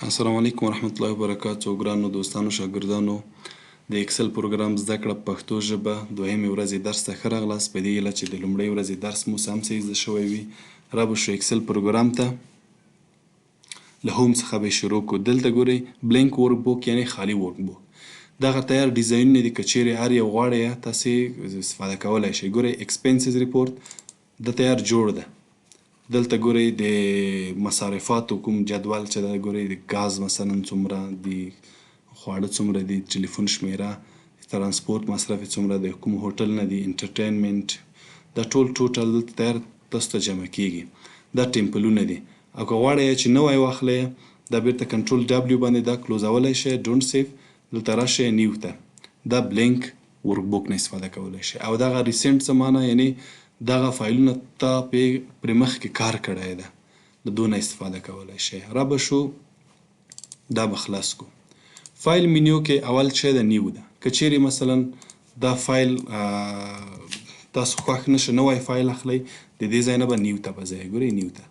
السلام علیکم ورحمت الله وبرکاتو. ګرانو دوستانو شاګردانو د ایکسل پروګرام زده کړه په پښتو ژبه دویمې ورځې درس ته ښه راغلاست. په دې هیله چې د لومړۍ ورځې درس مو سم څه زده شوی وي. را به شو ایکسل پروګرام ته له هوم څخه به شروع کړو. دلته ګورئ بلینک ورک بوک یعنی خالي ورک بوک. دغه تیار ډیزاینونه دي، که چیرې هر یو غواړئ تاسې استفاده کولی شئ. ګورئ ایکسپنسز ریپورټ د تیار جوړ ده. دلته ګورئ د مصارفاتو کوم جدول چې ده، ګورئ د ګاز مثلا څومره دي، خواړه څومره دي، ټلیفون شمیره، ترانسپورت مصرف یې څومره دی، کوم هوټل نه دي، انټرټینمنټ، دا ټول ټوټل دلته تیار تاسو ته جمع کیږي. دا ټیمپلونه دي، او که غواړئ چې نوی واخلئ دا بیرته کنټرول ډبلیو باندې دا کلوزولی شئ. ډونټ سیف دلته راشئ نیو ته، دا بلینک ورک بوک نه استفاده کولی شئ. او دغه ریسنټ څه معنی یعنی دغه فایلونه تا پرې مخکې کار کړی ده، د دونه استفاده کولی شئ. را به شو دا به خلاص کو. فایل منیو کې اول شی د نیو ده. که چیرې مثلا دا فایل تاسو خوښ نشه نوی فایل اخلئ، د دې ځای نه به نیو ته به ځئ. ګورئ نیو ته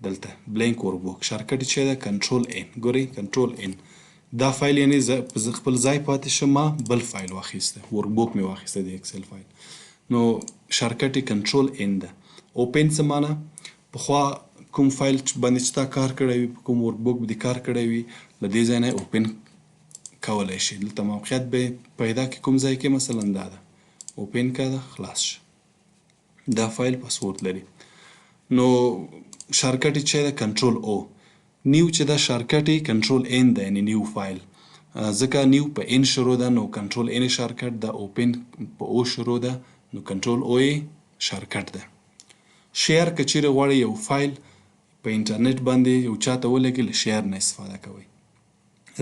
دلته بلینک ورک بوک شارټکټ یې چې ده کنټرول ان. ګورئ کنټرول ان. دا فایل یعنی زه خپل ځای پاتې شم، ما بل فایل واخیسته، ورک بوک مې واخیسته د ایکسل فایل، نو شارټکټ یې کنټرول ان ده. اوپن څه معنی؟ پخوا کوم فایل باندې چې تا کار کړی وي، په کوم ورک بوک باندې کار کړی وي، له دې ځای نه اوپن کولی شي. دلته موقعیت به پیدا کړي کوم ځای کې، مثلا دا ده اوپن کړه خلاص شه. دا فایل پاسورد لري. نو شارټکټ یې چې ده کنټرول او. نیو چې دا شارټکټ یې کنټرول ان ده، یعنی نیو فایل. ځکه نیو په ان شروع ده نو کنټرول ان شارټکټ ده، اوپن په او شروع ده نو کنټرول او یې شارټکټ ده. شیر که چیرې غواړئ یو فایل په انټرنیټ باندې یو چاته ولګئ، له شیر نه استفاده کوئ.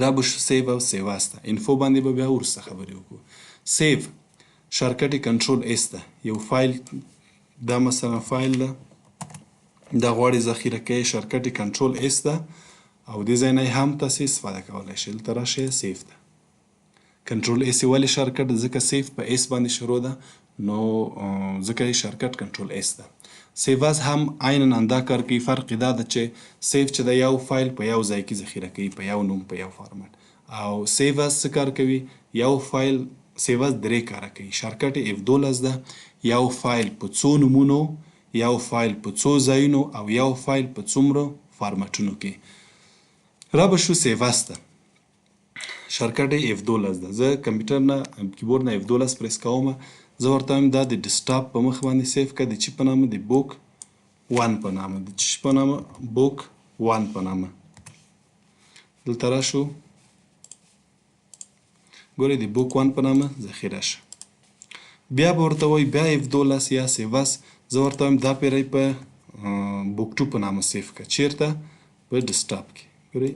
را به شو سیو او سیو اس ته. انفو باندې به بیا وروسته خبرې وکړو. سیو شارټکټ یې کنټرول اس ده. یو فایل دا مثلا فایل ده، دا غواړئ ذخیره کوئ، شارټکټ یې کنټرول اس ده، او دې ځای نه هم تاسې استفاده کولی شئ. دلته راشئ سیف ده. کنټرول اس یې ولې شارټکټ؟ ځکه سیف په اس باندې شروع ده، نو ځکه یې شارټکټ کنټرول اس ده. سیو از هم عینا همدا کار کوي. فرق یې دا ده چې سیف چې د یو فایل په یو ځای کې ذخیره کوي، په یو نوم، په یو فارمټ. او سیو از څه کار کوي؟ یو فایل سیو از درې کاره کوي. شارټکټ یې F12 ده. یو فایل په څو نومونو، یو فایل په څو ځایونو، او یو فایل په څومره فارمټونو کې. را به شو سیو از ته. شارټکټ یې F12 ده. زه کمپیوټر نه کیبورډ نه F12 پریس کوم. زه ورته وایم دا د ډیسکټاپ په مخ باندې سیف کړه، د چی په نامه؟ د بوک 1 په نامه. د چی په نامه؟ بوک 1 په نامه. دلته راشو ګورئ د بوک 1 په نامه ذخیره شه. بیا به ورته وایي بیا F12 یا سیو اس. زه ورته وایم دا پیری په بوک 2 په نامه سیف کړه. چیرته؟ په ډیسکټاپ کې. ګورئ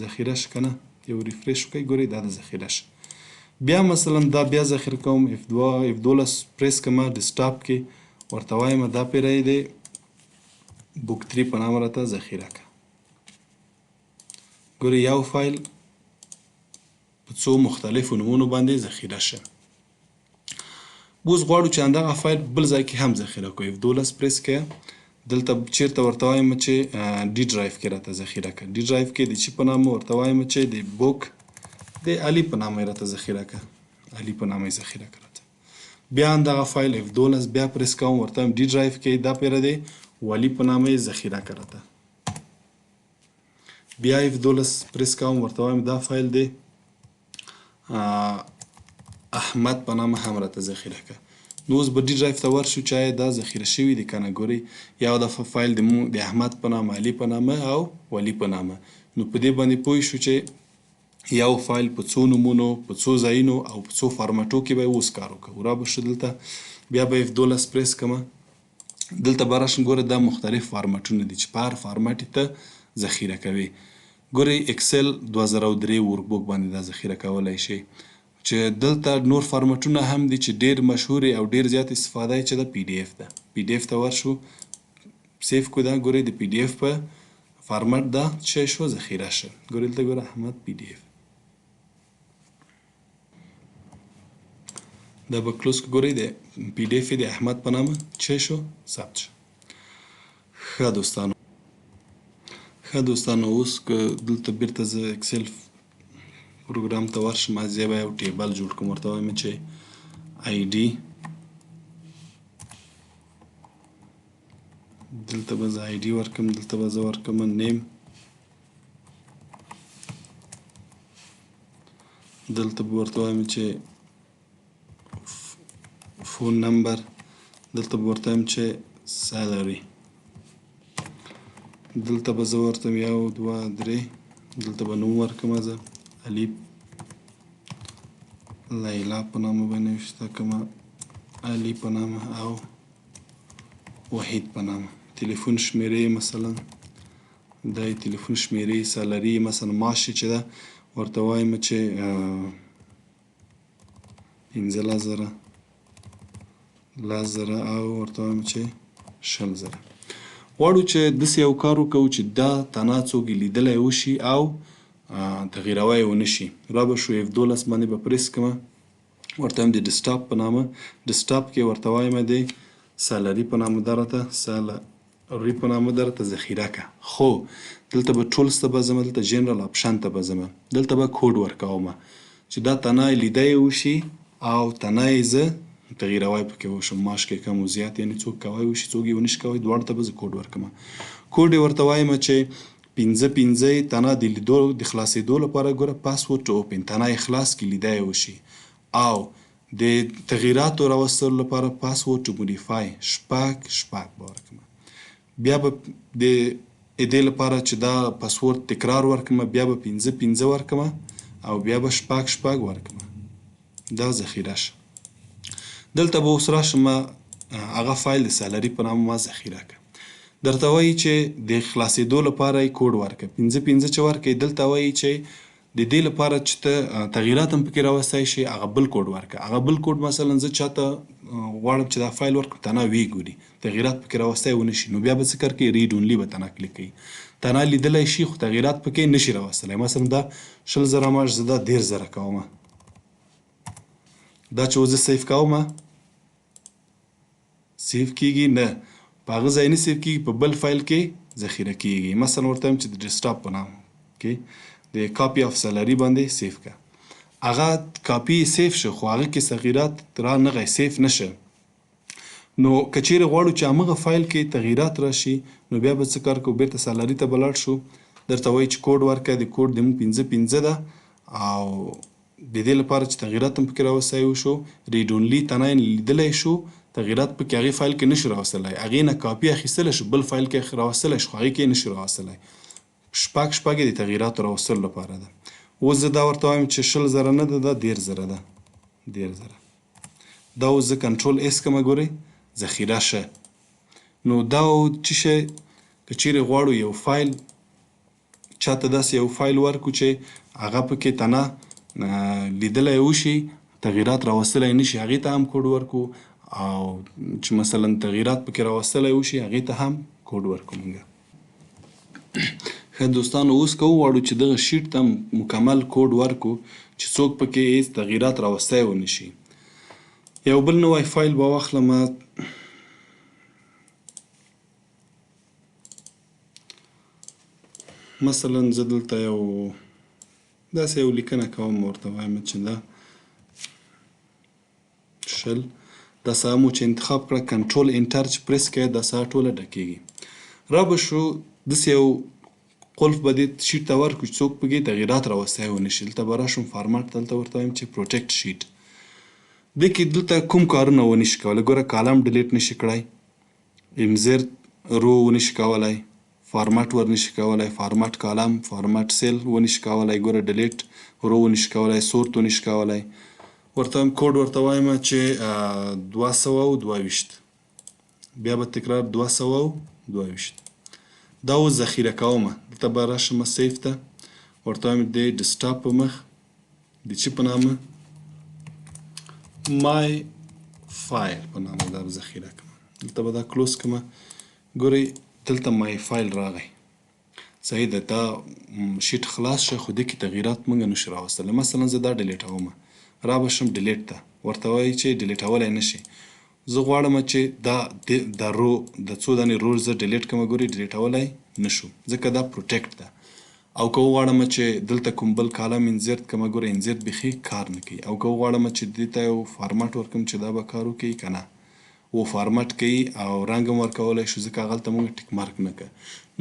ذخیره شه که نه. یو ریفریش وکړئ، ګورئ دا د ذخیره شه. بیا مثلا دا بیا ذخیره کوم، F12 پریس کوم ډیسکټاپ کې، ورته وایم دا پیری دی بوک 3 په نامه راته ذخیره کړه. ګورئ یو فایل په څو مختلفو نومونو باندې ذخیره شه. اوس غواړو چې همدغه فایل بل ځای کې هم ذخیره کړو. F12 پریس کړه. دلته چیرته ورته وایم چې ډي ډرایو کې راته ذخیره کړه. ډي ډرایو کې د چی په نامه؟ ورته وایم چې د بوک د علي په نامه یې راته ذخیره کړه. علي په نامه یې ذخیره کړه راته. بیا همدغه فایل F12 بیا پریس کوم، ورته وایم ډي ډرایو کې دا پیره دی والي په نامه یې ذخیره کړه راته. بیا F12 پریس کوم، ورته وایم دا فایل دی احمد په نامه هم راته ذخیره کړه. نو اوس به ډي ډرایو ته ورشو چې آیا دا ذخیره شوي دي که نه. ګورئ یو دفعه فایل د احمد په نامه، علي په نامه او والي په نامه. نو په دې باندې پوه شو چې یو فایل په څو نومونو، په څو ځایونو او په څو فارمټو کې به اوس کار وکړو. را به شو دلته بیا به F12 پریس کوم. دلته به راشم ګوره دا مختلف فارمټونه دي چې په هر فارمټ ته ذخیره کوي. ګورئ اکسل 2003 ورک بوک باندې دا ذخیره کولی شي. چې دلته نور فارمټونه هم دي چې ډیر مشهور او ډیر زیات استفاده یې چې د PDF ده. PDF ته ورشو سیف کو. دا ګورئ د PDF په فارمټ دا چې شو ذخیره شه. ګورئ دلته ګوره احمد PDF. دا به کلوز کړو. ګورئ د PDF د احمد په نامه چې شو ثبت شو. ښه دوستانو ښه دوستانو اوس که دلته بیرته زه اکسل پروګرام ته ورشم زه به یو ټیبل جوړ کړم ورته وایم چې آی ډي دلته به زه آی ډي ورکړم دلته به زه ورکړم نیم دلته به ورته وایم چې فون نمبر دلته به ورته وایم چې سالري دلته به زه ورته یو دوه درې دلته به نوم ورکړم زه علي لیلا په نامه به نوشته کړمه علي په نامه او وحید په نامه تلیفون شمیرې مثلا دا یې تلیفون شمیرې سالري مثلا معاش چې ده ورته وایم چې 15,000 10,000 او ورته وایم چې 20,000 غواړو چې داسې یو کار وکړو چې دا تنها څوک یې لیدلی وشي او تغییروی یې ونه شي را به شو F12 باندې به پریس کړمه ورته وایم د ډیسکټاپ په نامه ډیسکټاپ کې ورته وایم د سالري په نامه ده راته سالري په نامه ده راته ذخیره که خو دلته به ټولز ته به ځمه دلته جنرال آپشن ته به ځمه دلته به کوډ ورکومه چې دا تنها یې لیده یې وشي او تنها یې زه تغییروی پکې وشم معاش کې کم و زیات یعنې څوک کوی وشي څوک یې ونشي کوی دواړو ته به زه کوډ ورکړمه کوډ یې ورته وایم چې 15 یې تنها د لیدو د خلاصېدو لپاره ګوره پاسورډ ټو اوپن تنها یې خلاص کړي لیده یې وشي او د تغییراتو راوستلو لپاره پاسورډ ټو موډیفای شپږ به ورکړمه بیا به د دې لپاره چې دا پاسورډ تکرار ورکړمه بیا به 15 ورکړمه او بیا به شپږ ورکړمه دا ذخیره شه دلته به اوس راشم هغه فایل د سالري په نامه ما ذخیره کړه درته وایي چې د خلاصېدو لپاره یې کوډ ورکړه 15 چې ورکړې دلته وایي چې د دې لپاره چې ته تغییرات هم پکې راوستی شي هغه بل کوډ ورکړه هغه بل کوډ مثلا زه چاته غواړم چې دا فایل ورکړم تنها ویې ګوري تغییرات پکې راوستی ونه شي نو بیا به څه کار کوي ریډ اونلي به تنها کلیک کوي تنها لیدلی شي خو تغییرات پکې نشي راوستلی مثلا دا 20,000 معاش زه دا 10,000 کومه دا چې زه سیف کومه سیف کیږي نه په هغه ځای نه سیف کیږي په بل فایل کې ذخیره کیږي مثلا ورته وایم چې د ډیسکټاپ په نام کې د کاپي اف سالري باندې سیف که هغه کاپي سیف شه خو هغه کې تغییرات رانغی سیف نشه نو که چیرې غواړو چې همغه فایل کې تغییرات راشي نو بیا به څه کار کوو بیرته سالري ته به لاړ شو درته وایي چې کوډ ورکړه د کوډ د مونږ 15 ده او د دې لپاره چې تغییرات هم پکې راوستی وشو ریډ اونلي تنها یې لیدلی شو تغییرات پکې هغې فایل کې نشو راوستلی هغې نه کاپي اخیستلی شو بل فایل کې راوستلی شو خو هغې کې یې نشو راوستلی شپږ یې د تغییراتو راوستلو لپاره ده اوس زه دا ورته وایم چې 20,000 نه ده دا 10,000 ده 10,000 دا اوس زه کنټرول ایس کړمه ګورئ ذخیره شه نو دا څه شی که چیرې غواړو یو فایل چاته داسې یو فایل ورکړو چې هغه پکې تنها لیدلی وشي تغییرات راوستلی نشي هغې ته هم کوډ ورکړو او چې مثلا تغییرات پکې راوستلی وشي هغې ته هم کوډ ورکړو مونږ ښه دوستانو اوس که وغواړو چې دغه شیټ ته مکمل کوډ ورکړو چې څوک پکې هېڅ تغییرات راوستی ونه شي یو بل نوی فایل به واخلم مثلا زه دلته یو داسې یو لیکنه کوم ورته وایم چې دا 20 دا ساعه مو چې انتخاب کړه کنټرول انټر چې پریس کړئ دا ساعه ټوله ډکېږي را به شو داسې یو قلف به دې شیټ ته ورکړو چې څوک پکې تغییرات راوستی ونه شي دلته به راشم فارمټ دلته ورته وایم چې پروټیکټ شیټ دې کې دلته کوم کارونه ونه شي کولی ګوره کالم ډیلیټ نشي کړی انزرت رو ونه شي کولی فارمټ ورنشي کولی فارمټ کالم فارمټ سیل ونشي کولی ګوره ډیلیټ رو ونشي کولی سورت ونشي کولی ورته وایم کوډ ورته وایم چې 222 بیا به تکرار 222 دا اوس ذخیره کومه دلته به راشم سیف ته ورته وایم د ډیسکټاپ په مخ د چې په نامه مای فایل په نامه دا به ذخیره کړم دلته به دا کلوز کړمه ګورئ دلته مای فایل راغی صحیح ده دا شیټ خلاص شه خو دې کې تغییرات موږ نشو راوستلی مثلا زه دا ډیلیټومه را به شم ډیلیټ ته ورته وایي چې ډیلیټولی نشي زه غواړم چې دا رو د څو دانې رول زه ډیلیټ کړم ګورئ ډیلیټولی نه شو ځکه دا پروټیکټ ده. او که وغواړم چې دلته کوم بل کالم انزرت کړم ګوره انزرت بیخي کار نه کوي. او که وغواړم چې دې ته یو فارمټ ورکړم چې دا به کار وکړي که نه و فارمټ کوي او رنګ هم ورکولی شو ځکه هغلته موږ ټیک مارک نه کړ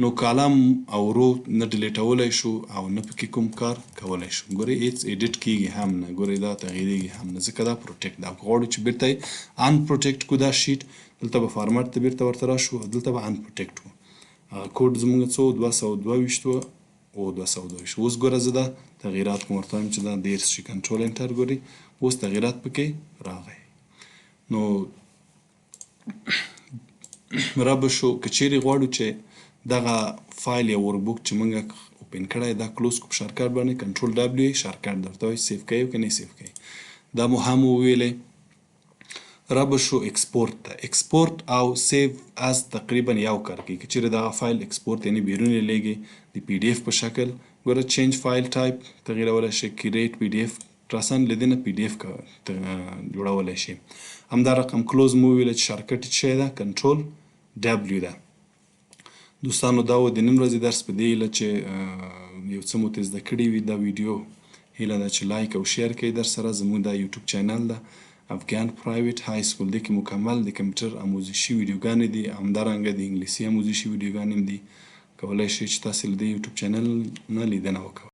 نو کالم او رو نه ډیلیټولی شو او نه پکې کوم کار کولی شو. ګورئ هېڅ ایډیټ کیږي هم نه ګورئ دا تغییرېږي هم نه ځکه دا پروټیکټ ده. او که غواړو چې بیرته یې ان پروټیکټ کړو دا شیټ دلته به فارمټ ته بیرته ورته راشو او دلته به ان پروټیکټ وو. کوډ زموږ څو 222 وو او 222. اوس ګوره زه دا تغییرات کوم ورته وایم چې دا 10 شي کنټرول انټر ګورئ اوس تغییرات پکې راغی. نو رابه شو که چیرې غواړو چې دغه فایل یا ورکبوک چې موږ اوپن کړی دا کلوز کو په شارټکټ باندې کنټرول ډبلیو یې شارټکټ درته وایي سیف کوئ که نه سیف کوئ. دا مو هم وویلې. رابه شو ایکسپورت ته. ایکسپورت او سیو از تقریبا یو کار کوي. که چیرې دغه فایل ایکسپورت یعنې بیرون یې لیږئ د پی ډي اف په شکل ګوره چینج فایل ټایپ تغییرولی شئ کریټ پی ډي اف راسن له دې نه پی ډي اف جوړولی شئ. همدا رقم کلوز مو وویله چې شارټکټ یې څه شی ده کنټرول ډبلیو ده. دوستانو دا و د نن ورځې درس په دې هیله چې یو څه مو ترې زده کړي وي. دا ویډیو هیله ده چې لایک او شیر کړئ درسره. زموږ دا یوټیوب چینل ده افغان پرایویټ های سکول دی کې مکمل د کمپیوټر آموزشي ویډیوګانې دي همدارنګه د انګلیسي آموزشي ویډیوګانې هم دي. کولی شئ چې تاسې له دې یوټیوب چینل نه لیدنه وکړئ.